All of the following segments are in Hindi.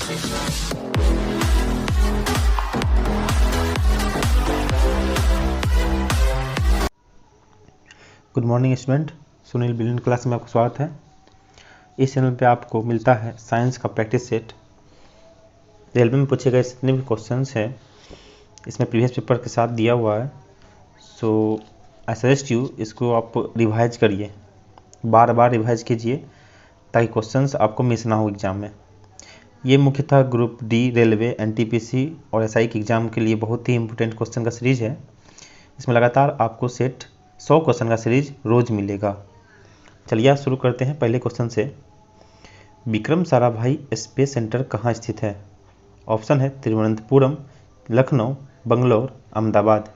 Good morning student, Sunil billion class में आपका स्वागत है। इस चैनल पे आपको मिलता है साइंस का प्रैक्टिस सेट। रेलवे में पूछे गए जितने भी क्वेश्चंस हैं इसमें प्रीवियस पेपर के साथ दिया हुआ है। सो आई सजेस्ट यू इसको आप रिवाइज करिए, बार बार रिवाइज कीजिए ताकि क्वेश्चंस आपको मिस ना हो एग्ज़ाम में। ये मुख्यतः ग्रुप डी, रेलवे, एनटीपीसी और एसआई के एग्ज़ाम के लिए बहुत ही इंपॉर्टेंट क्वेश्चन का सीरीज है। इसमें लगातार आपको सेट 100 क्वेश्चन का सीरीज रोज मिलेगा। चलिए शुरू करते हैं पहले क्वेश्चन से। विक्रम साराभाई स्पेस सेंटर कहाँ स्थित है? ऑप्शन है तिरुवनंतपुरम, लखनऊ, बंगलोर, अहमदाबाद।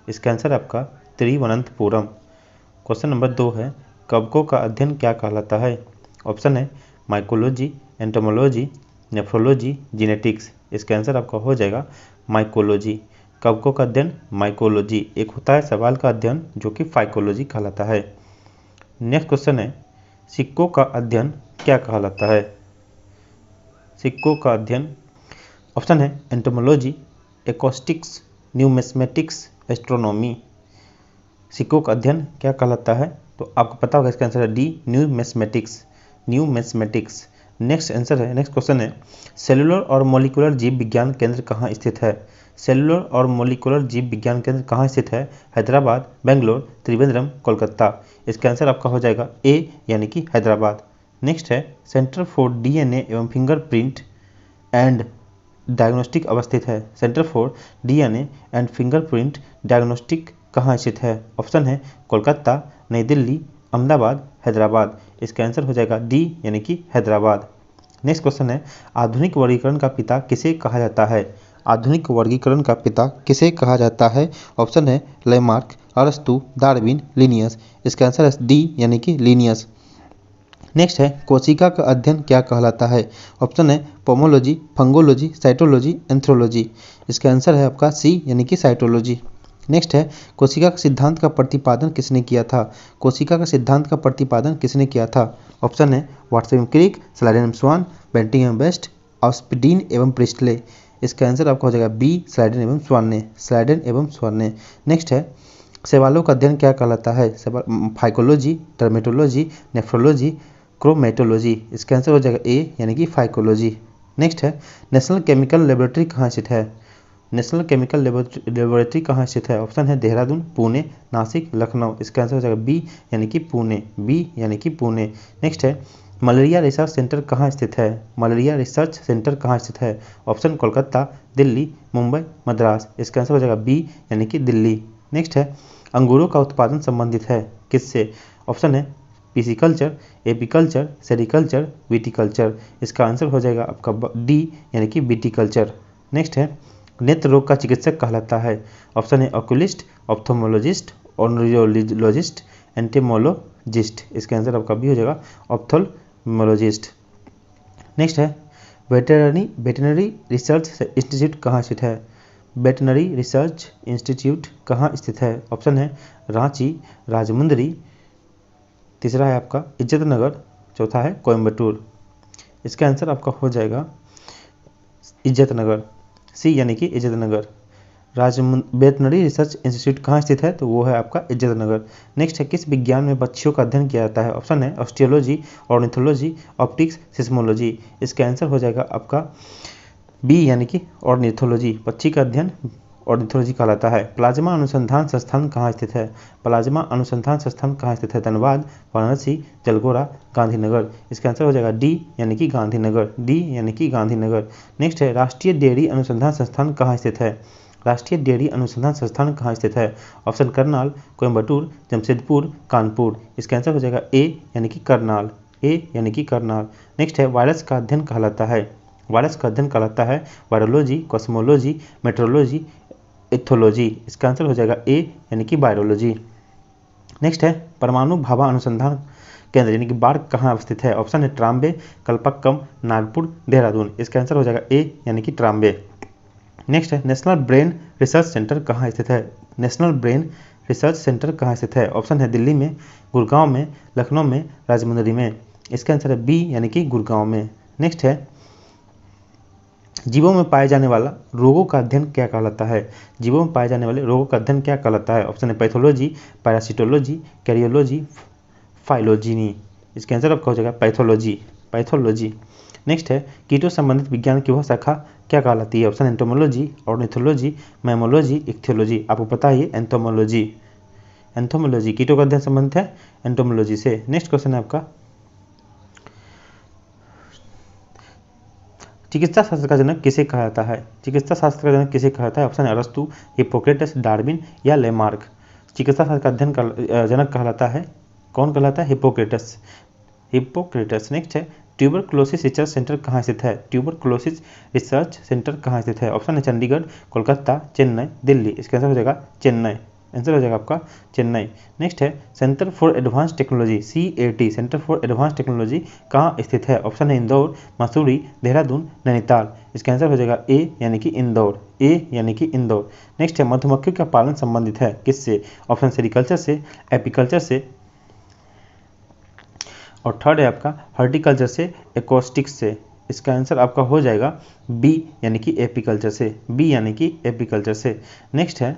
इसका आंसर आपका तिरुवनंतपुरम। क्वेश्चन नंबर 2 है, कवकों का अध्ययन क्या कहलाता है? ऑप्शन है माइकोलॉजी, एंटोमोलॉजी, नेफ्रोलॉजी, जीनेटिक्स। इसका आंसर आपका हो जाएगा माइकोलॉजी। कवकों का अध्ययन माइकोलॉजी। एक होता है सवाल का अध्ययन जो कि फाइकोलॉजी कहलाता है। नेक्स्ट क्वेश्चन है, सिक्कों का अध्ययन क्या कहलाता है? सिक्कों का अध्ययन ऑप्शन है एंटोमोलॉजी, एकॉस्टिक्स, न्यूमिस्मेटिक्स, एस्ट्रोनॉमी। सिक्कों का अध्ययन क्या कहलाता है? तो आपको पता होगा इसका आंसर है D, numismatics. Numismatics. Next question है, सेलुलर और मॉलिक्यूलर जीव विज्ञान केंद्र कहाँ स्थित है? सेलुलर और मॉलिक्यूलर जीव विज्ञान केंद्र कहाँ स्थित है? हैदराबाद, बेंगलोर, त्रिवेंद्रम, कोलकाता। इसका आंसर आपका हो जाएगा ए यानी कि हैदराबाद। नेक्स्ट है, सेंटर फॉर डीएनए एवं फिंगरप्रिंट एंड डायग्नोस्टिक अवस्थित है। Centre for DNA and fingerprint diagnostic कहाँ स्थित है? ऑप्शन है कोलकाता, नई दिल्ली, अहमदाबाद, हैदराबाद। इसका आंसर हो जाएगा डी यानी कि हैदराबाद। नेक्स्ट क्वेश्चन है, आधुनिक वर्गीकरण का पिता किसे कहा जाता है? आधुनिक वर्गीकरण का पिता किसे कहा जाता है? ऑप्शन है लेमार्क, अरस्तु, डार्विन, लिनियस। इसका आंसर है डी यानी कि लिनियस। नेक्स्ट है, कोशिका का अध्ययन क्या कहलाता है? ऑप्शन है पोमोलॉजी, फंगोलॉजी, साइटोलॉजी, एंथ्रोलॉजी। इसका आंसर है आपका सी यानी कि साइटोलॉजी। नेक्स्ट है, कोशिका का सिद्धांत का प्रतिपादन किसने किया था? कोशिका का सिद्धांत का प्रतिपादन किसने किया था? ऑप्शन है वाटसन, क्रिक, स्लाइडेन एवं स्वान, बेंटिंग एवं बेस्ट, ऑस्पिडीन एवं प्रिस्टले। इसका आंसर आपका हो जाएगा बी, स्लाइडेन एवं स्वान ने। स्लाइडेन एवं स्वान ने। नेक्स्ट है, शैवालों का अध्ययन क्या कहलाता है? Phycology, dermatology, nephrology, chromatology. इसका आंसर हो जाएगा ए यानी कि फाइकोलॉजी। नेक्स्ट है, नेशनल केमिकल लेबोरेटरी कहाँ स्थित है? नेशनल केमिकल लेबोरेटरी कहाँ स्थित है? ऑप्शन है देहरादून, पुणे, नासिक, लखनऊ। इसका आंसर हो जाएगा बी यानी कि पुणे। बी यानी कि पुणे। नेक्स्ट है, मलेरिया रिसर्च सेंटर कहाँ स्थित है? मलेरिया रिसर्च सेंटर कहाँ स्थित है? ऑप्शन कोलकाता, दिल्ली, मुंबई, मद्रास। इसका आंसर हो जाएगा बी यानी कि दिल्ली। नेक्स्ट है, अंगूरों का उत्पादन संबंधित है किससे? ऑप्शन है पिसिकल्चर, एपीकल्चर, सेरिकल्चर, विटिकल्चर। इसका आंसर हो जाएगा आपका डी यानी कि विटिकल्चर। नेक्स्ट है, नेत्र रोग का चिकित्सक कहलाता है? ऑप्शन है ऑक्यूलिस्ट, ऑप्थोमोलॉजिस्ट, ऑर्नियोलॉजिस्ट, एंटेमोलॉजिस्ट। इसका आंसर आपका बी हो जाएगा ऑप्थोमोलॉजिस्ट। नेक्स्ट है, वेटरनरी रिसर्च इंस्टीट्यूट कहाँ स्थित है? वेटरनरी रिसर्च इंस्टीट्यूट कहाँ स्थित है? ऑप्शन है रांची, राजमुंदरी, तीसरा है आपका इज्जतनगर, चौथा है कोयम्बटूर। इसका आंसर आपका हो जाएगा इज्जतनगर, सी यानी कि इज्जतनगर। वेटरनरी रिसर्च इंस्टीट्यूट कहाँ स्थित है? तो वो है आपका इज्जतनगर। नेक्स्ट है, किस विज्ञान में पक्षियों का अध्ययन किया जाता है? ऑप्शन है ऑस्टियोलॉजी, ऑर्निथोलॉजी, ऑप्टिक्स, सिस्मोलॉजी। इसका आंसर हो जाएगा आपका बी यानी कि ऑर्निथोलॉजी। पक्षी का अध्ययन ऑर्निथोलॉजी कहलाता है। प्लाज्मा अनुसंधान संस्थान कहाँ स्थित है? प्लाज्मा अनुसंधान संस्थान कहाँ स्थित है? धनबाद, वाराणसी, जलगोरा, गांधीनगर। इसका आंसर हो जाएगा डी यानी कि गांधीनगर। डी यानी कि गांधीनगर। नेक्स्ट है, राष्ट्रीय डेयरी अनुसंधान संस्थान कहाँ स्थित है? राष्ट्रीय डेयरी अनुसंधान संस्थान कहाँ स्थित है? ऑप्शन करनाल, कोयम्बटूर, जमशेदपुर, कानपुर। इसका आंसर हो जाएगा ए यानी कि करनाल। ए यानी कि करनाल। नेक्स्ट है, वायरस का अध्ययन कहलाता है? वायरस का अध्ययन कहलाता है वायरोलॉजी, कॉस्मोलॉजी, मेट्रोलॉजी, एथोलॉजी। इसका आंसर हो जाएगा ए यानी कि बायोलॉजी। नेक्स्ट है, परमाणु भाभा अनुसंधान केंद्र यानी कि बार्क कहाँ अवस्थित है? ऑप्शन है ट्राम्बे, कल्पक्कम, नागपुर, देहरादून। इसका आंसर हो जाएगा ए यानी कि ट्राम्बे। नेक्स्ट है, नेशनल ब्रेन रिसर्च सेंटर कहाँ स्थित है? नेशनल ब्रेन रिसर्च सेंटर कहाँ स्थित है? ऑप्शन है दिल्ली में, गुड़गांव में, लखनऊ में, राजमुंदरी में। इसका आंसर है बी यानी कि गुड़गांव में। नेक्स्ट है, जीवों में पाए जाने वाला रोगों का अध्ययन क्या कहलाता है? जीवों में पाए जाने वाले रोगों का अध्ययन क्या कहलाता है? ऑप्शन है पैथोलॉजी, पैरासिटोलॉजी, कैरियोलॉजी, फाइलोजीनी। इसका आंसर आपका हो जाएगा पैथोलॉजी, पैथोलॉजी। नेक्स्ट है कीटों संबंधित विज्ञान की वह शाखा क्या कहलाती है? Option entomology, ornithology, mammalogy, ichthyology. आपको पता है ये एंथोमोलॉजी, एंथोमोलॉजी कीटों का अध्ययन संबंधित है एंटोमोलॉजी से। नेक्स्ट क्वेश्चन है आपका, चिकित्सा शास्त्र का जनक किसे कहा जाता है? चिकित्सा शास्त्र का जनक किसे कहा जाता है? ऑप्शन है अरस्तु, हिप्पोक्रेटस, डार्विन या लेमार्क। चिकित्सा शास्त्र का अध्ययन का जनक कहलाता है, कौन कहलाता है? Hippocrates, Hippocrates. नेक्स्ट है ट्यूबरकुलोसिस रिसर्च सेंटर कहाँ स्थित है? ट्यूबरकुलोसिस रिसर्च सेंटर कहाँ स्थित है? ऑप्शन है चंडीगढ़, कोलकाता, चेन्नई, दिल्ली। इसका आंसर हो जाएगा चेन्नई, आंसर हो जाएगा आपका चेन्नई। नेक्स्ट है centre for advance technology, CAT, centre for advance technology कहाँ स्थित है? ऑप्शन है इंदौर, मसूरी, देहरादून, नैनीताल। इसका आंसर हो जाएगा ए यानी कि इंदौर, ए यानी कि इंदौर। नेक्स्ट है मधुमक्खियों का पालन संबंधित है किससे? ऑप्शन सेरिकल्चर से, एपीकल्चर से, और थर्ड है आपका हॉर्टिकल्चर से, एकॉस्टिक्स से। इसका आंसर आपका हो जाएगा बी यानी कि एपीकल्चर से, बी यानी कि एपीकल्चर से। नेक्स्ट है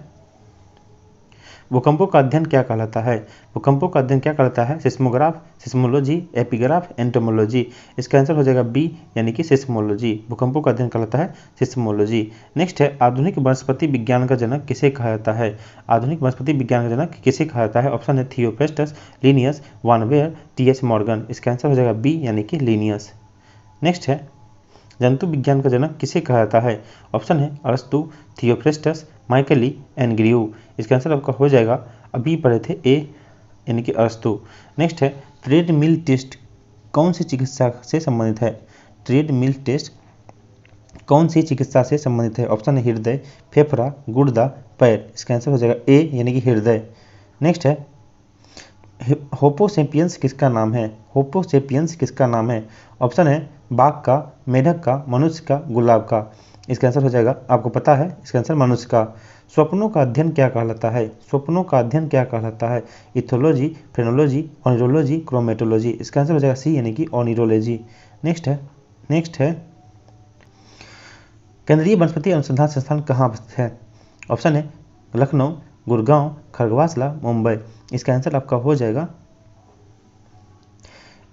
भूकंपों का अध्ययन क्या कहलाता है? भूकंपों का अध्ययन क्या कहलाता है? Seismograph, seismology, epigraph, entomology. इसका आंसर हो जाएगा बी यानी कि सिस्मोलॉजी। भूकंपों का अध्ययन कहलाता है सिस्मोलॉजी। नेक्स्ट है आधुनिक वनस्पति विज्ञान का जनक किसे कहा जाता है? आधुनिक वनस्पति विज्ञान का जनक किसे कहा जाता है? ऑप्शन है थियोपेस्टस, लिनियस, वान वेयर, TH मॉर्गन। इसका आंसर हो जाएगा बी यानी कि लिनियस। नेक्स्ट है जंतु विज्ञान का जनक किसे कहा जाता है? ऑप्शन है अरस्तु, थियोफ्रेस्टस, माइकली, एनग्रियू। इसका आंसर आपका हो जाएगा, अभी पढ़े थे, ए यानी कि अरस्तु। नेक्स्ट है ट्रेडमिल टेस्ट कौन सी चिकित्सा से संबंधित है? ट्रेडमिल टेस्ट कौन सी चिकित्सा से संबंधित है? ऑप्शन है हृदय, फेफड़ा, गुर्दा, पैर। इसका आंसर हो जाएगा ए यानी कि हृदय। नेक्स्ट है होपोसेपियंस किसका नाम है? होपोसेपियंस किसका नाम है? ऑप्शन है बाघ का, मेढक का, मनुष्य का, गुलाब का। इसका आंसर हो जाएगा, आपको पता है इसका आंसर मनुष्य का। स्वप्नों का अध्ययन क्या कहलाता है? स्वप्नों का अध्ययन क्या कहलाता है? Ethology, phrenology, oneirology, chromatology. इसका आंसर हो जाएगा सी यानी कि ऑनिरोलॉजी। नेक्स्ट है केंद्रीय वनस्पति अनुसंधान संस्थान कहाँ स्थित है? ऑप्शन है लखनऊ, गुड़गांव, खरगवासला, मुंबई। इसका आंसर आपका हो जाएगा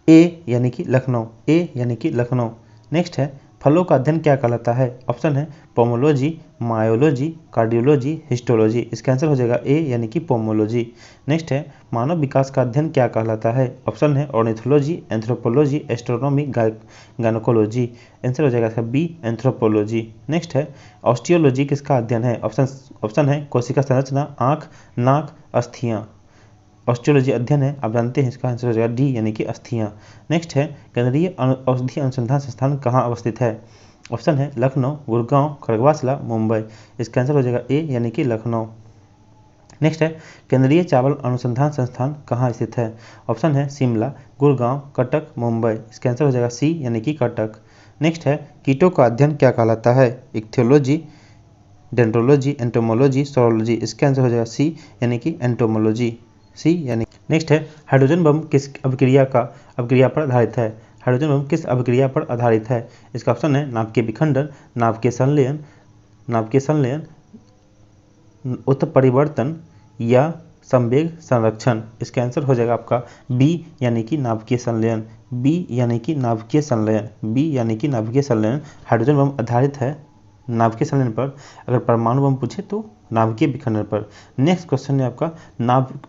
ए यानी कि लखनऊ, ए यानी कि लखनऊ। नेक्स्ट है फलों का अध्ययन क्या कहलाता है? ऑप्शन है पोमोलॉजी, मायोलॉजी, कार्डियोलॉजी, हिस्टोलॉजी। इसका आंसर हो जाएगा ए यानी कि पोमोलॉजी। नेक्स्ट है मानव विकास का अध्ययन क्या कहलाता है? ऑप्शन है ornithology, anthropology, astronomy, gynaecology. Answer हो जाएगा इसका बी एंथ्रोपोलॉजी। नेक्स्ट है ऑस्टियोलॉजी किसका अध्ययन है? ऑप्शन है कोशिका संरचना, आँख, नाक, अस्थियाँ। ऑस्टियोलॉजी अध्ययन है, आप जानते हैं, इसका आंसर हो जाएगा डी यानी कि अस्थियाँ। नेक्स्ट है केंद्रीय औषधि अनुसंधान संस्थान कहाँ अवस्थित है? ऑप्शन है लखनऊ, गुड़गांव, खरगवासला, मुंबई। इसका आंसर हो जाएगा ए यानी कि लखनऊ। नेक्स्ट है केंद्रीय चावल अनुसंधान संस्थान कहाँ स्थित है? ऑप्शन है शिमला, गुड़गांव, कटक, मुंबई। इसका आंसर हो जाएगा सी यानी कि कटक। नेक्स्ट है कीटों का अध्ययन क्या कहलाता है? Ichthyology, dendrology, entomology, saurology. इसका आंसर हो जाएगा सी यानी कि एंटोमोलॉजी, सी यानी। नेक्स्ट है हाइड्रोजन बम किस अभिक्रिया पर आधारित है? हाइड्रोजन बम किस अभिक्रिया पर आधारित है? इसका ऑप्शन है नाभिकीय विखंडन, नाभिकीय संलयन, उत्परिवर्तन या संवेग संरक्षण। इसका आंसर हो जाएगा आपका बी यानी कि नाभिकीय संलयन, बी यानी कि नाभिकीय संलयन, बी यानी कि नाभिकीय संलयन। हाइड्रोजन बम आधारित है नाभिकीय संलयन पर। अगर परमाणु बम पूछे तो नाभिकीय विखंडन पर। नेक्स्ट क्वेश्चन है आपका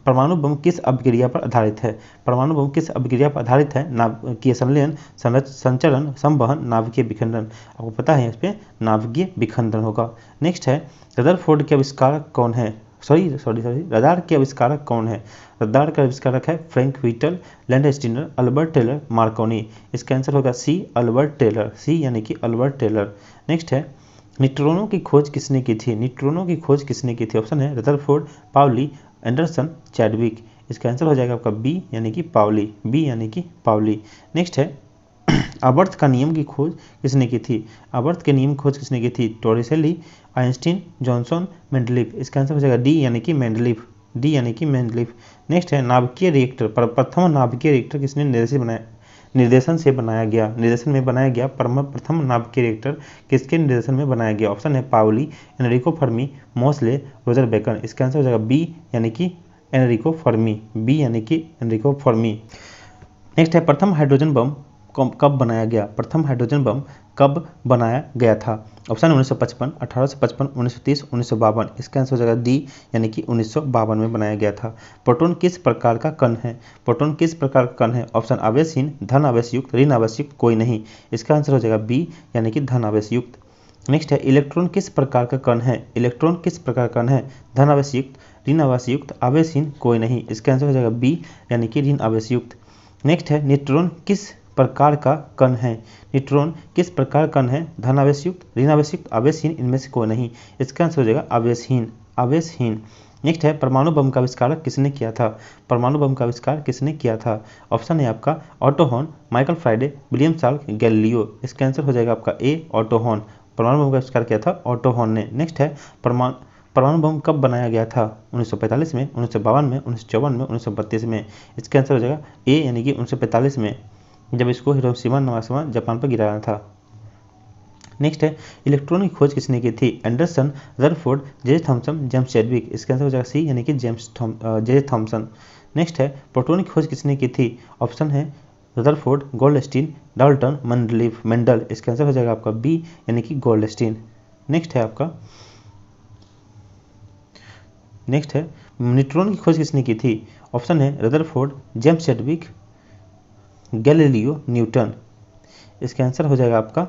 परमाणु बम किस अभिक्रिया पर आधारित है? परमाणु बम किस अभिक्रिया पर आधारित है? नाभिकीय संलयन, संचरण, संवहन, नाभिकीय विखंडन। आपको पता है इस पे नाभिकीय विखंडन होगा। नेक्स्ट है रदरफोर्ड के आविष्कारक कौन है? रडार के आविष्कारक कौन है? रडार का आविष्कारक है Frank Whittle, Landsteiner, Albert Taylor, Marconi. इसका आंसर होगा सी अल्बर्ट टेलर, सी यानी कि अल्बर्ट टेलर। नेक्स्ट है न्यूट्रॉनों की खोज किसने की थी? न्यूट्रॉनों की खोज किसने की थी? ऑप्शन है रदरफोर्ड, पाउली, एंडरसन, चैडविक। इसका आंसर हो जाएगा आपका बी यानी कि पाउली, बी यानी कि पाउली। नेक्स्ट है आवर्त का नियम की खोज किसने की थी? आवर्त के नियम की खोज किसने की थी? Torricelli, Einstein, Johnson, Mendeleev. इसका आंसर हो जाएगा डी यानी कि मेंडलीफ, डी यानी कि मेंडलीफ। नेक्स्ट है नाभिकीय रिएक्टर, प्रथम नाभिकीय रिएक्टर किसने निर्देशन से बनाया गया, निर्देशन में बनाया गया प्रथम नाभिकीय रिएक्टर किसके निर्देशन में बनाया गया? ऑप्शन है Pauli, Enrico Fermi, Mosle, Roger bacon. इसका आंसर हो जाएगा बी यानी कि एनरिको फर्मी, बी यानी कि एनरिको फर्मी। नेक्स्ट है प्रथम हाइड्रोजन बम कब बनाया गया? प्रथम हाइड्रोजन बम कब बनाया गया था? ऑप्शन 1955, 1855, 1930, 1952। इसका आंसर हो जाएगा डी यानी कि 1952 में बनाया गया था। प्रोटॉन किस प्रकार का कण है? प्रोटॉन किस प्रकार का कण है? ऑप्शन आवेशहीन, धन आवेश युक्त, ऋण आवेश युक्त, कोई नहीं। इसका आंसर हो जाएगा बी यानी कि धन आवेश युक्त। नेक्स्ट है इलेक्ट्रॉन किस प्रकार का कण है? इलेक्ट्रॉन किस प्रकार का कण है? धन आवेश युक्त, ऋण आवेश युक्त, आवेशहीन, कोई नहीं। इसका आंसर हो जाएगा बी यानी कि ऋण आवेश युक्त। नेक्स्ट है न्यूट्रॉन किस प्रकार का कण है? न्यूट्रॉन किस प्रकार कण है? धन आवेश युक्त, ऋण आवेश युक्त, आवेशहीन, इनमें से कोई नहीं। इसका आंसर हो जाएगा आवेशहीन, आवेशहीन। नेक्स्ट है परमाणु बम का आविष्कार किसने किया था? परमाणु बम का आविष्कार किसने किया था? ऑप्शन है आपका auto horn, Michael Faraday, William Salk, Galileo. इसका आंसर हो जाएगा आपका ए ऑटो हॉर्न। परमाणु बम का आविष्कार किया था ऑटो हॉर्न ने। नेक्स्ट है परमाणु बम कब बनाया गया था? 1945 में, 1952 में, 1954 में, 1932 में। इसका आंसर हो जाएगा ए यानी कि 1945 में, जब इसको हिरोशिमा नागासाकी जापान पर गिराया था। नेक्स्ट है इलेक्ट्रॉन की खोज किसने की थी? Anderson, Rutherford, J Thomson, James Chadwick. इसका आंसर हो जाएगा सी यानी कि जे थॉमसन। नेक्स्ट है प्रोटॉन की खोज किसने की थी? ऑप्शन है रदरफोर्ड, गोल्डस्टीन, डाल्टन, मेंडल। इसका आंसर हो जाएगा आपका बी यानी कि गोल्डस्टीन। नेक्स्ट है न्यूट्रॉन की खोज किसने की थी? ऑप्शन है Rutherford, James Chadwick, Galileo, Newton. इसका आंसर हो जाएगा आपका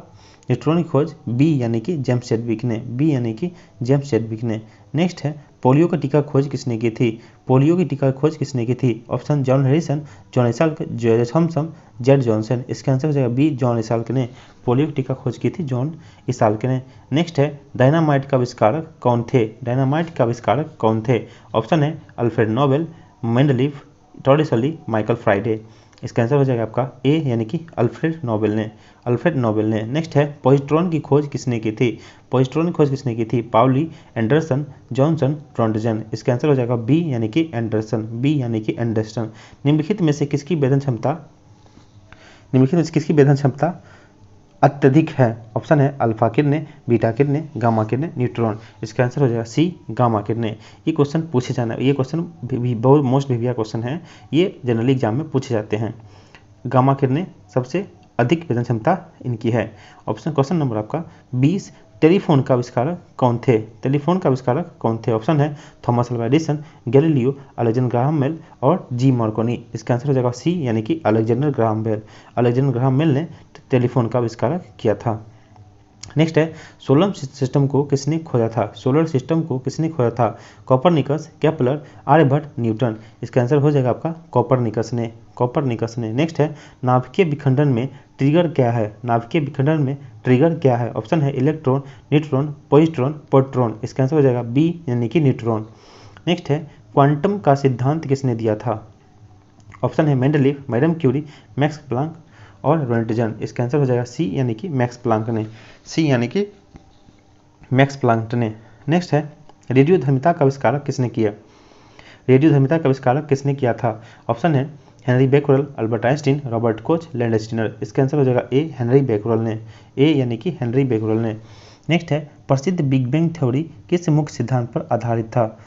न्यूट्रॉन की खोज बी यानी कि जेम्स चैडविक ने, बी यानी कि जेम्स चैडविक ने। नेक्स्ट है पोलियो का टीका खोज किसने की थी? पोलियो की टीका खोज किसने की थी? ऑप्शन जॉन हैरिसन, जॉन इसाल्क, जॉर्ज थॉमसन, जेड जॉनसन। इसका आंसर हो जाएगा बी जॉन इसाल्क ने, पोलियो की टीका खोज की थी जॉन इसाल्क ने। नेक्स्ट है डायनामाइट का आविष्कारक कौन थे? डायनामाइट का आविष्कारक कौन थे? ऑप्शन है Alfred Nobel, Mendeleev, Torricelli, Michael Faraday. इसका आंसर हो जाएगा आपका ए यानी कि अल्फ्रेड नोबेल ने। नेक्स्ट है पॉजिट्रॉन की खोज किसने की थी? पॉजिट्रॉन की खोज किसने की थी? Pauli, Anderson, Johnson, Roentgen. इसका आंसर हो जाएगा बी यानी कि एंडरसन, बी यानी कि एंडरसन। निम्नलिखित में से किसकी वेधन क्षमता अत्यधिक है? ऑप्शन है अल्फा किरणें, बीटा किरणें, गामा किरणें, न्यूट्रॉन। इसका आंसर हो जाएगा सी गामा किरणें। ये क्वेश्चन पूछे जाना, ये क्वेश्चन भी बहुत मोस्ट प्रीवियस क्वेश्चन है, ये जनरली एग्जाम में पूछे जाते हैं। गामा किरणें सबसे अधिक वेधन क्षमता इनकी है। क्वेश्चन नंबर आपका 20 टेलीफोन का आविष्कारक कौन थे? टेलीफोन का आविष्कारक कौन थे? ऑप्शन है Thomas Alva Edison, Galileo, Alexander Graham Bell और जी मार्कोनी। इसका आंसर हो जाएगा सी यानी कि Alexander Graham Bell. Alexander Graham Bell ने टेलीफोन का आविष्कार किया था। नेक्स्ट है सोलर सिस्टम को किसने खोजा था? सोलर सिस्टम को किसने खोजा था? Copernicus, Kepler, Aryabhata, Newton. इसका आंसर हो जाएगा आपका कोपरनिकस ने। नेक्स्ट है नाभिकीय विखंडन में ट्रिगर क्या है? नाभिकीय विखंडन में ट्रिगर क्या है? ऑप्शन है इलेक्ट्रॉन, न्यूट्रॉन, पॉजिट्रॉन, प्रोटॉन। इसका आंसर हो जाएगा बी यानी कि न्यूट्रॉन। नेक्स्ट है क्वांटम का सिद्धांत किसने दिया था? ऑप्शन है Mendeleev, madam Curie, Max Planck और रोन्टजन। इसका आंसर हो जाएगा सी यानी कि मैक्स प्लांक ने। नेक्स्ट है रेडियोधर्मिता का आविष्कारक किसने किया? रेडियोधर्मिता का आविष्कारक किसने किया था? ऑप्शन है Henry Becquerel, Albert Einstein, Robert Koch, land Steiner. इसका आंसर हो जाएगा ए हेनरी बेकरल ने, ए यानी कि हेनरी बेकरल ने। नेक्स्ट है प्रसिद्ध बिग बैंग थ्योरी किस मुख्य सिद्धांत पर आधारित था?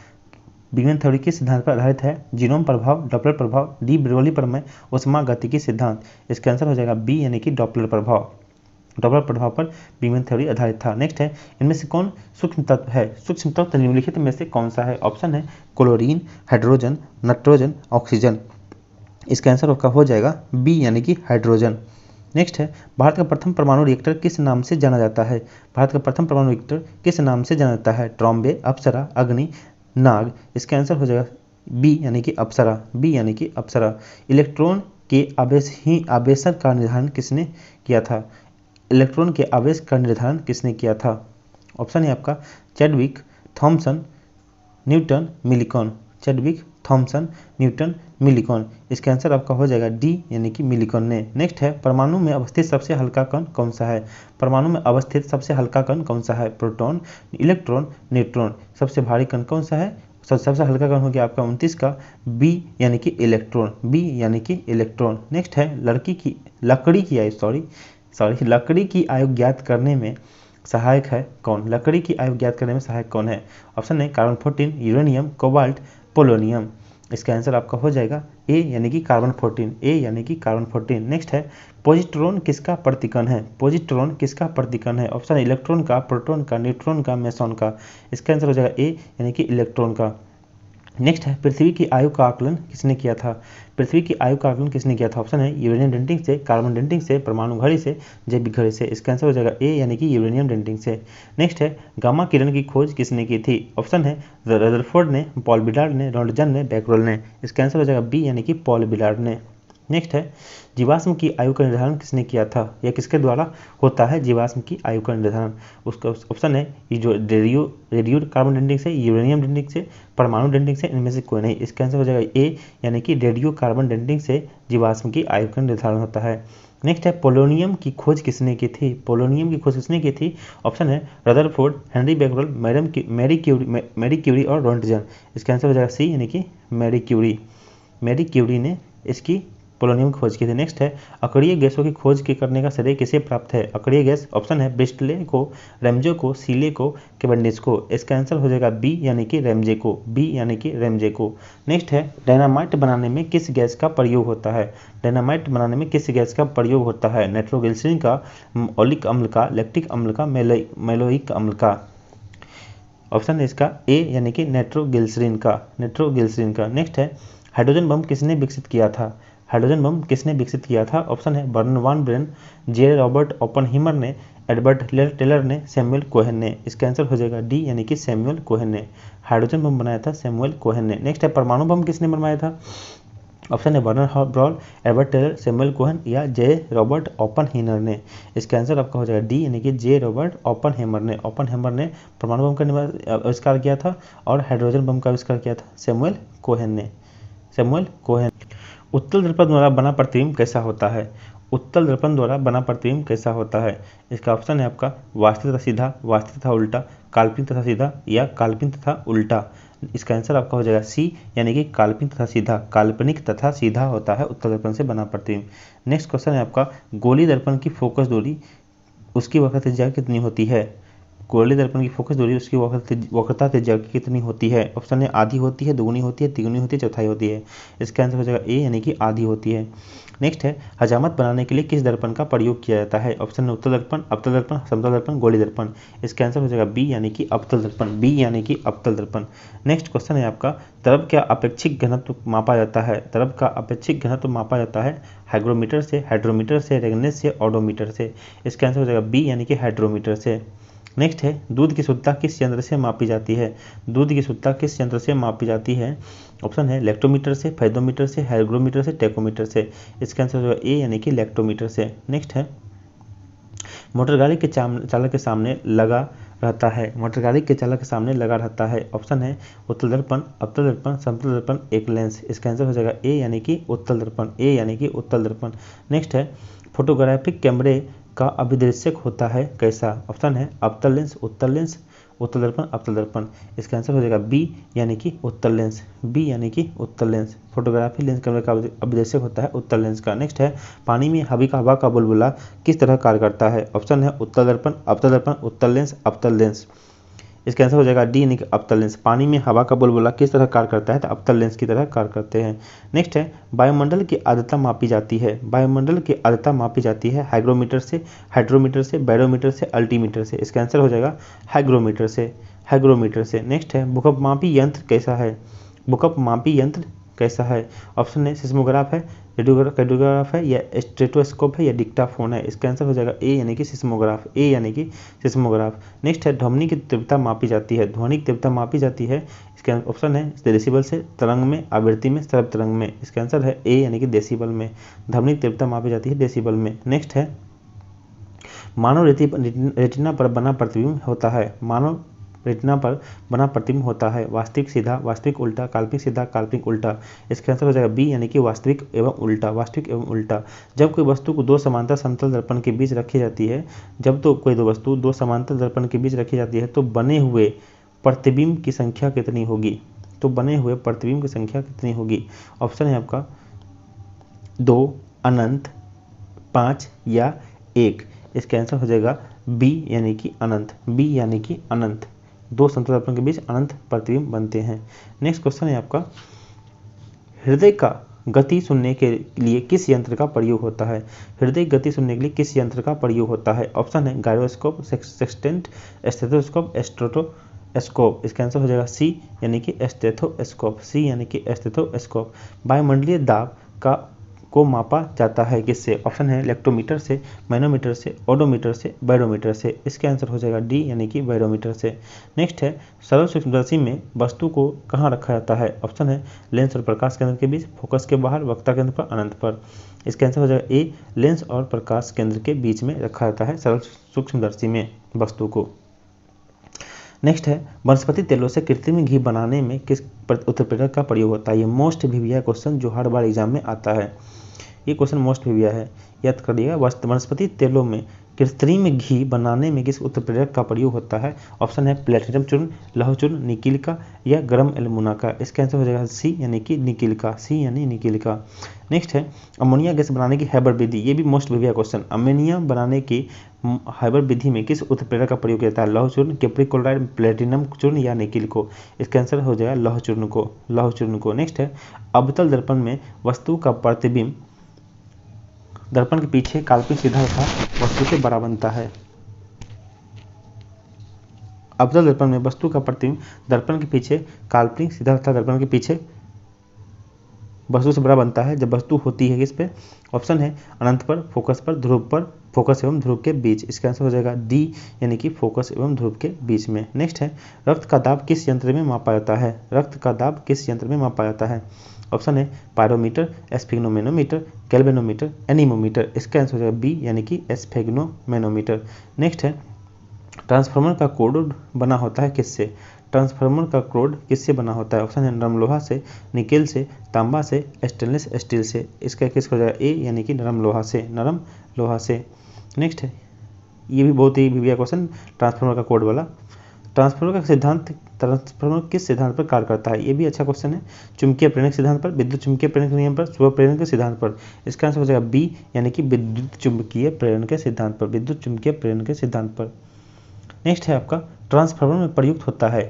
बिग बैंग थ्योरी किस सिद्धांत पर आधारित है? जीनोम प्रभाव, डॉपलर प्रभाव, डी ब्रोगली प्रमेय, ऊष्मागतिकी सिद्धांत। इसका आंसर हो जाएगा बी यानी कि डॉपलर प्रभाव पर बिग बैंग थ्योरी आधारित था। नेक्स्ट है इनमें से कौन सूक्ष्म तत्व है? सूक्ष्म तत्व निम्नलिखित में से कौन सा है? ऑप्शन है क्लोरीन, हाइड्रोजन, नाइट्रोजन, ऑक्सीजन। इसका आंसर आपका हो जाएगा बी यानी कि हाइड्रोजन। नेक्स्ट है भारत का प्रथम परमाणु रिएक्टर किस नाम से जाना जाता है? भारत का प्रथम परमाणु रिएक्टर किस नाम से जाना जाता है? ट्रॉम्बे, अप्सरा, अग्नि, नाग। इसका आंसर हो जाएगा बी यानी कि अप्सरा। इलेक्ट्रॉन के आवेशन का निर्धारण किसने किया था? इलेक्ट्रॉन के आवेश का निर्धारण किसने किया था? ऑप्शन है आपका Chadwick, Thomson, Newton, Millikan. Chadwick, Thomson, Newton, Millikan. इसका आंसर आपका हो जाएगा डी यानी कि मिलिकॉन ने। नेक्स्ट है परमाणु में अवस्थित सबसे हल्का कण कौन सा है? परमाणु में अवस्थित सबसे हल्का कण कौन सा है? Proton, electron, neutron. सबसे भारी कण कौन सा है? सबसे हल्का कण हो गया आपका 29 का बी यानी कि इलेक्ट्रॉन, बी यानी कि इलेक्ट्रॉन। नेक्स्ट है लकड़ी की आयु ज्ञात करने में सहायक है कौन? लकड़ी की आयु ज्ञात करने में सहायक कौन है? ऑप्शन है कार्बन 14, यूरेनियम, कोबाल्ट, पोलोनियम। इसका आंसर आपका हो जाएगा ए यानी कि कार्बन 14, ए यानी कि कार्बन 14। नेक्स्ट है पॉजिट्रॉन किसका प्रतिकण है? पॉजिट्रॉन किसका प्रतिकण है? ऑप्शन है इलेक्ट्रॉन का, प्रोटॉन का, न्यूट्रॉन का, मेसॉन का। इसका आंसर हो जाएगा ए यानी कि इलेक्ट्रॉन का। नेक्स्ट है पृथ्वी की आयु का आकलन किसने किया था? पृथ्वी की आयु का आकलन किसने किया था? ऑप्शन है यूरेनियम डेटिंग से, कार्बन डेटिंग से, परमाणु घड़ी से, जैविक घड़ी से। इसका आंसर हो जाएगा ए यानी कि यूरेनियम डेटिंग से। नेक्स्ट है गामा किरण की खोज किसने की थी? ऑप्शन है रदरफोर्ड ने, पॉल बिलार्ड ने, रॉन्टजन ने, बैकरोल ने। इसका आंसर हो जाएगा बी यानी कि पॉल बिलार्ड ने। नेक्स्ट है जीवाश्म की आयु का निर्धारण किसने किया था? यह किसके द्वारा होता है जीवाश्म की आयु का निर्धारण? उसका ऑप्शन है ये जो रेडियो कार्बन डेटिंग से, यूरेनियम डेटिंग से, परमाणु डेटिंग से, इनमें से कोई नहीं। इसका आंसर हो जाएगा ए यानी कि रेडियो कार्बन डेटिंग से जीवाश्म की आयु का निर्धारण होता है। नेक्स्ट है पोलोनियम की खोज किसने की थी? पोलोनियम की खोज किसने की थी? ऑप्शन है रदरफोर्ड, हेनरी बैकरोल, मैरी क्यूरी और रॉन्टजन। इसका आंसर हो जाएगा सी यानी कि मैरी क्यूरी ने इसकी पोलोनियम की खोज की थी। नेक्स्ट है अक्रिय गैसों की खोज के करने का श्रेय किसे प्राप्त है? अक्रिय गैस ऑप्शन है ब्रिस्टले को, रैमजे को, सीले को, कैवेंडिश को। इसका आंसर हो जाएगा बी यानी कि रैमजे को, बी यानी कि रैमजे को। नेक्स्ट है डायनामाइट बनाने में किस गैस का प्रयोग होता है? डायनामाइट बनाने में किस गैस का प्रयोग होता है? नाइट्रोग्लिसरीन का, ओलिक अम्ल का, लैक्टिक अम्ल का, मैलोइक अम्ल का। ऑप्शन है इसका ए यानी कि नाइट्रोग्लिसरीन का। नेक्स्ट है हाइड्रोजन बम किसने विकसित किया था? हाइड्रोजन बम किसने विकसित किया था? ऑप्शन है बर्नर वान ब्रेन, जे रॉबर्ट ओपनहीमर ने, एडवर्ड टेलर ने, सैमुअल कोहेन ने। इसका आंसर हो जाएगा डी यानी कि सैमुअल कोहेन ने। हाइड्रोजन बम बनाया था सैमुअल कोहेन ने। नेक्स्ट है परमाणु बम किसने बनवाया था? ऑप्शन है burner brawl, Edward Teller, Samuel Cohen या जे रॉबर्ट ओपनहीमर ने। इसका आंसर आपका हो जाएगा डी यानी कि जे रॉबर्ट ओपनहीमर ने। परमाणु बम का आविष्कार किया था और हाइड्रोजन बम का आविष्कार किया था सैमुअल कोहेन। उत्तल दर्पण द्वारा बना प्रतिबिंब कैसा होता है? उत्तल दर्पण द्वारा बना प्रतिबिंब कैसा होता है? इसका ऑप्शन है आपका वास्तविक तथा सीधा, वास्तविक तथा उल्टा, काल्पनिक तथा सीधा या काल्पनिक तथा उल्टा। इसका आंसर आपका हो जाएगा सी यानी कि काल्पनिक तथा सीधा होता है उत्तल दर्पण से बना प्रतिबिंब। नेक्स्ट क्वेश्चन है आपका गोली दर्पण की फोकस दूरी उसकी वक्रता त्रिज्या कितनी होती है? गोली दर्पण की फोकस दूरी उसकी वक्रता त्रिज्या कितनी होती है? ऑप्शन है आधी होती है, दुगुनी होती है, तिगुनी होती है, चौथाई होती है। इसका आंसर हो जाएगा ए यानी कि आधी होती है। नेक्स्ट है हजामत बनाने के लिए किस दर्पण का प्रयोग किया जाता है? ऑप्शन है उत्तल दर्पण, अवतल दर्पण, समतल दर्पण, गोली दर्पण। इसका आंसर हो जाएगा बी यानी कि अवतल दर्पण। नेक्स्ट क्वेश्चन है आपका द्रव का अपेक्षिक घनत्व मापा जाता है? हाइग्रोमीटर से, हाइड्रोमीटर से, रेगनेस से, ओडोमीटर से। इसका आंसर हो जाएगा बी यानी कि हाइड्रोमीटर से। नेक्स्ट है दूध की शुद्धता किस यंत्र से मापी जाती है? ऑप्शन है लैक्टोमीटर से, फेदोमीटर से, हाइग्रोमीटर से, टेकोमीटर से। इसका आंसर होगा ए यानी कि लैक्टोमीटर से। नेक्स्ट है मोटर गाड़ी के चालक के सामने लगा रहता है। ऑप्शन है उत्तल दर्पण, अवतल दर्पण, समतल दर्पण, एक लेंस। इसका आंसर हो जाएगा ए यानी कि उत्तल दर्पण। नेक्स्ट है फोटोग्राफिक कैमरे का अभिदृश्यक होता है कैसा? ऑप्शन है अवतल लेंस, उत्तल लेंस, उत्तल दर्पण, अवतल दर्पण। इसका आंसर हो जाएगा बी यानी कि उत्तल लेंस। फोटोग्राफी लेंस कैमरे का अभिदृश्यक होता है उत्तल लेंस का। नेक्स्ट है पानी में हवा का बुलबुला किस तरह कार्य करता है? ऑप्शन है उत्तल दर्पण, अवतल दर्पण, उत्तल लेंस, अवतल लेंस। इसका आंसर हो जाएगा डी यानी कि अवतल लेंस। पानी में हवा का बुलबुला किस तरह कार्य करता है? तो अवतल लेंस की तरह कार्य करते हैं। नेक्स्ट है वायुमंडल की आर्द्रता मापी जाती है हाइग्रोमीटर से, हाइड्रोमीटर से, बैरोमीटर से, अल्टीमीटर से। इसका आंसर हो जाएगा हाइग्रोमीटर से। नेक्स्ट है भूकंप मापी यंत्र कैसा है? ऑप्शन है सिस्मोग्राफ है, रेडियोग्राफ है या स्टेटोस्कोप है या डिक्टाफोन है। इसका आंसर हो जाएगा ए यानी कि सिस्मोग्राफ। नेक्स्ट है ध्वनि की तीव्रता मापी जाती है। इसका ऑप्शन है डेसिबल से, तरंग में, आवृत्ति में, सर्व तरंग में। इसका आंसर है ए यानी कि डेसिबल में। ध्वनि की तीव्रता मापी जाती है डेसिबल में। नेक्स्ट है मानव रेटिना पर बना प्रतिबिंब होता है वास्तविक सीधा, वास्तविक उल्टा, काल्पनिक सीधा, काल्पनिक उल्टा। इसका आंसर हो जाएगा बी यानी कि वास्तविक एवं उल्टा। जब कोई वस्तु को दो समांतर समतल दर्पण के बीच रखी जाती है तो बने हुए प्रतिबिंब की संख्या कितनी होगी? तो बने हुए प्रतिबिंब की संख्या कितनी होगी? ऑप्शन है आपका 2, अनंत, 5 या 1। इसका आंसर हो जाएगा बी यानी कि अनंत। बी यानी कि अनंत। 2 समतल दर्पण के बीच अनंत प्रतिबिंब बनते हैं। नेक्स्ट क्वेश्चन है आपका, हृदय का गति सुनने के लिए किस यंत्र का प्रयोग होता है? हृदय गति सुनने के लिए किस यंत्र का प्रयोग होता है? ऑप्शन है गायरोस्कोप, सेक्सटेंट, स्टेथोस्कोप, स्टेथोस्कोप। इसका आंसर हो जाएगा सी यानी कि स्टेथोस्कोप। सी यानी कि स्टेथोस्कोप। वायुमंडलीय दाब को मापा जाता है किससे? ऑप्शन है इलेक्ट्रोमीटर से, मैनोमीटर से, ओडोमीटर से, बैरोमीटर से। इसका आंसर हो जाएगा डी यानी कि बैरोमीटर से। नेक्स्ट है, सरल सूक्ष्मदर्शी में वस्तु को कहाँ रखा जाता है? ऑप्शन है लेंस और प्रकाश केंद्र के बीच, फोकस के बाहर, वक्ता केंद्र पर, अनंत पर। इसका आंसर हो जाएगा ए, लेंस और प्रकाश केंद्र के बीच में रखा जाता है सरल सूक्ष्मदर्शी में वस्तु को। नेक्स्ट है, वनस्पति तेलों से कृत्रिम घी बनाने में किस उत्प्रेरक का प्रयोग होता है? ये मोस्ट वीविया क्वेश्चन जो हर बार एग्जाम में आता है। ये क्वेश्चन मोस्ट वीविया है, याद करिएगा। वनस्पति तेलों में कृत्रिम घी बनाने में किस उत्प्रेरक का प्रयोग होता है? ऑप्शन है प्लेटिनम चूर्ण, लौह चूर्ण, निकिल का या गरम एल्युमिना का। इसका आंसर हो जाएगा सी यानी कि निकिल का। सी यानी निकिल का। नेक्स्ट है, अमोनिया गैस बनाने की हैबर विधि। ये भी मोस्ट वीविया क्वेश्चन। अमोनिया बनाने की हैबर विधि में किस उत्प्रेरक का प्रयोग किया जाता है? लौह चूर्ण, कैप्रिक क्लोराइड, प्लेटिनम चूर्ण या निकिल को। इसका आंसर हो जाएगा लौह चूर्ण को। लौह चूर्ण को। नेक्स्ट है, अवतल दर्पण में वस्तु का प्रतिबिंब दर्पण के पीछे काल्पनिक सीधा तथा वस्तु से बड़ा बनता है। अवतल दर्पण में वस्तु का प्रतिबिंब दर्पण के पीछे काल्पनिक सीधा तथा दर्पण के पीछे वस्तु से बड़ा बनता है जब वस्तु होती है किस पे? ऑप्शन है अनंत पर, फोकस पर, ध्रुव पर, फोकस एवं ध्रुव के बीच। इसका आंसर हो जाएगा डी यानी कि फोकस एवं ध्रुव के बीच में। नेक्स्ट है, रक्त का दाब किस यंत्र में मापा जाता है? रक्त का दाब किस यंत्र में मापा जाता है? ऑप्शन है पायरोमीटर, एस्फिग्नोमेनोमीटर, गैल्वेनोमीटर, एनीमोमीटर। इसका आंसर हो जाएगा बी यानी कि एस्फिग्नोमेनोमीटर। नेक्स्ट है, ट्रांसफार्मर का कोड बना होता है किससे? ट्रांसफार्मर का कोड किससे बना होता है? ऑप्शन है नरम लोहा से, निकेल से, तांबा से, स्टेनलेस स्टील से। इसका किस हो जाएगा ए यानी कि नरम लोहा से। नरम लोहा से। नेक्स्ट है, ये भी बहुत ही वीविया क्वेश्चन, ट्रांसफार्मर का कोड वाला। ट्रांसफार्मर किस सिद्धांत पर कार्य करता है? ये भी अच्छा क्वेश्चन है। चुंबकीय प्रेरक सिद्धांत पर, विद्युत चुंबकीय प्रेरण के नियम पर, स्व प्रेरण के सिद्धांत पर। इसका आंसर हो जाएगा बी यानी कि विद्युत चुंबकीय प्रेरण के सिद्धांत पर। विद्युत चुंबकीय प्रेरण के सिद्धांत पर। नेक्स्ट है आपका, ट्रांसफार्मर में प्रयुक्त होता है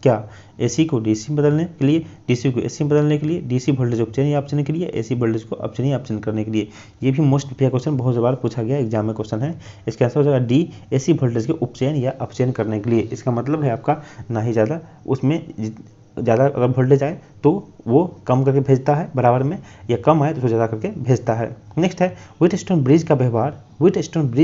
क्या? एसी को डीसी बदलने के लिए, डीसी को एसी बदलने के लिए, डीसी वोल्टेज को अपचयनीय आपचयन के लिए, एसी वोल्टेज को अपचयनीय आपचयन करने के लिए। ये भी मोस्ट वीविया क्वेश्चन, बहुत बार पूछा गया एग्जाम में क्वेश्चन है। इसका आंसर हो जाएगा डी, एसी वोल्टेज के उपचयन या अपचयन करने के लिए। इसका मतलब है आपका ना ही ज़्यादा, उसमें ज़्यादा अगर वोल्टेज आए तो वो कम करके भेजता है बराबर में, या कम आए तो उसको ज़्यादा करके भेजता है। नेक्स्ट है, व्हीटस्टोन ब्रिज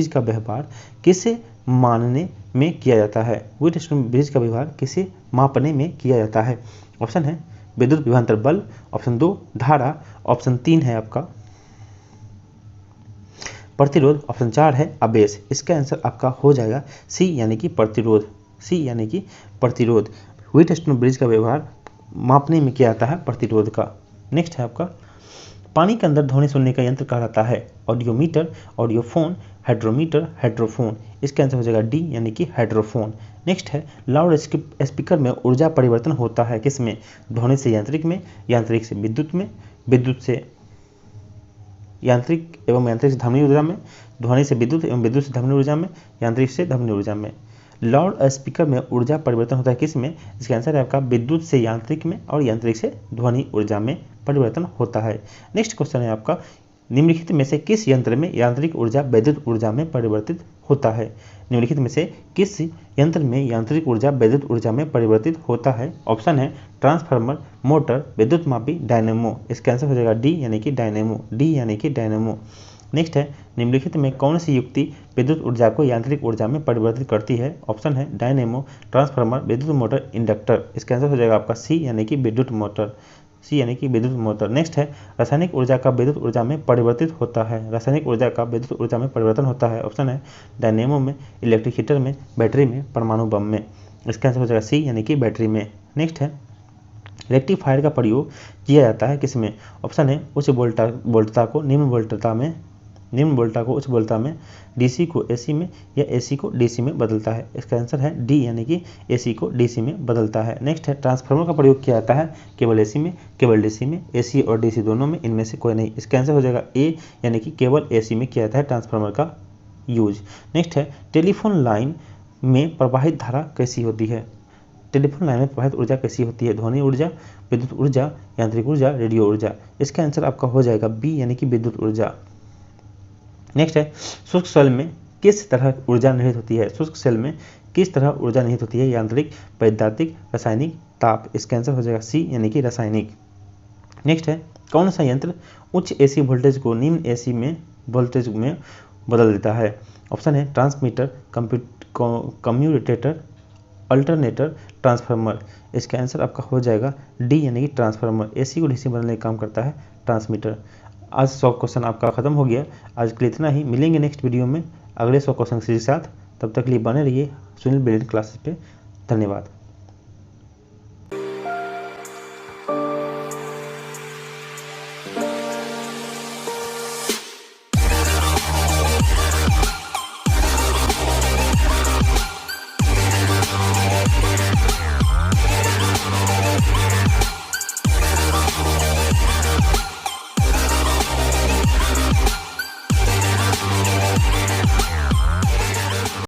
का व्यवहार किसे मानने में किया जाता है? व्हीटस्टोन ब्रिज का व्यवहार किसे मापने में किया जाता है? ऑप्शन है विद्युत विभवांतर बल, ऑप्शन 2 धारा, ऑप्शन 3 है आपका प्रतिरोध, ऑप्शन 4 है आवेश। इसका आंसर आपका हो जाएगा सी यानी कि प्रतिरोध। सी यानी कि प्रतिरोध। व्हीटस्टोन ब्रिज का व्यवहार मापने में किया जाता है प्रतिरोध का। नेक्स्ट है आपका, पानी के अंदर ध्वनि सुनने का यंत्र कहा जाता है? Audiometer, audiophone, hydrometer, hydrophone. इसका आंसर हो जाएगा डी यानी कि हाइड्रोफोन। नेक्स्ट है, लाउड स्पीकर में ऊर्जा परिवर्तन होता है किसमें? ध्वनि से यांत्रिक में, यांत्रिक से विद्युत में, विद्युत से यांत्रिक एवं यांत्रिक से ध्वनि ऊर्जा में, ध्वनि से विद्युत एवं विद्युत से ध्वनि ऊर्जा में, यांत्रिक से ध्वनि ऊर्जा में। लाउड स्पीकर में ऊर्जा परिवर्तन होता है किसमें? इसका आंसर है आपका विद्युत से यांत्रिक में और यांत्रिक से ध्वनि ऊर्जा में परिवर्तन होता है। नेक्स्ट क्वेश्चन है आपका, निम्नलिखित में से किस यंत्र में यांत्रिक ऊर्जा विद्युत ऊर्जा में परिवर्तित होता है? निम्नलिखित में से किस यंत्र में यांत्रिक ऊर्जा विद्युत ऊर्जा में परिवर्तित होता है? ऑप्शन है ट्रांसफार्मर, मोटर, विद्युत मापी, डायनेमो। इसका आंसर हो जाएगा डी यानी कि डायनेमो। डी यानी कि डायनेमो। नेक्स्ट है, निम्नलिखित में कौन सी युक्ति विद्युत ऊर्जा को यांत्रिक ऊर्जा में परिवर्तित करती है? ऑप्शन है डायनेमो, ट्रांसफार्मर, विद्युत मोटर, इंडक्टर। इसका आंसर हो जाएगा आपका सी यानी कि विद्युत मोटर। सी यानी कि विद्युत मोटर। नेक्स्ट है, रासायनिक ऊर्जा का विद्युत ऊर्जा में परिवर्तित होता है? रासायनिक ऊर्जा का विद्युत ऊर्जा में परिवर्तन होता है। ऑप्शन है डायनेमो में, इलेक्ट्रिक हीटर में, बैटरी में, परमाणु बम में। इसका आंसर हो जाएगा सी यानी कि बैटरी में। नेक्स्ट है, रेक्टिफायर का प्रयोग किया जाता है किसमें? ऑप्शन है उच्च वोल्टता को निम्न वोल्टता में निम्न वोल्टा को उच्च वोल्टा में, डीसी को एसी में या एसी को डीसी में बदलता है। इसका आंसर है डी, यानी कि एसी को डीसी में बदलता है। नेक्स्ट है ट्रांसफार्मर का प्रयोग किया जाता है केवल एसी में, केवल डीसी में, एसी और डीसी दोनों में, इनमें से कोई नहीं। इसका आंसर हो जाएगा ए, यानी कि केवल एसी में किया जाता है ट्रांसफार्मर का यूज। नेक्स्ट है टेलीफोन लाइन में प्रवाहित धारा कैसी होती है। टेलीफोन लाइन में प्रवाहित ऊर्जा कैसी होती है। ध्वनि ऊर्जा, विद्युत ऊर्जा, यांत्रिक ऊर्जा, रेडियो ऊर्जा। इसका आंसर आपका हो जाएगा बी, यानी कि विद्युत ऊर्जा। नेक्स्ट है शुष्क सेल में किस तरह ऊर्जा निहित होती है। शुष्क सेल में किस तरह ऊर्जा निहित होती है। यांत्रिक, वैद्युतिक, रासायनिक, ताप। इसका आंसर हो जाएगा सी, यानी कि रासायनिक। नेक्स्ट है कौन सा यंत्र उच्च एसी वोल्टेज को निम्न एसी में वोल्टेज में बदल देता है। ऑप्शन है ट्रांसमीटर, कम्यूटेटर, अल्टरनेटर, ट्रांसफार्मर। इसका आंसर आपका हो जाएगा डी, यानी कि ट्रांसफार्मर। एसी को डीसी बदलने का काम करता है ट्रांसमीटर। आज 100 क्वेश्चन आपका खत्म हो गया। आज के लिए इतना ही, मिलेंगे नेक्स्ट वीडियो में अगले 100 क्वेश्चन के साथ। तब तक के लिए बने रहिए सुनील बिल्डिंग क्लासेस पे। धन्यवाद।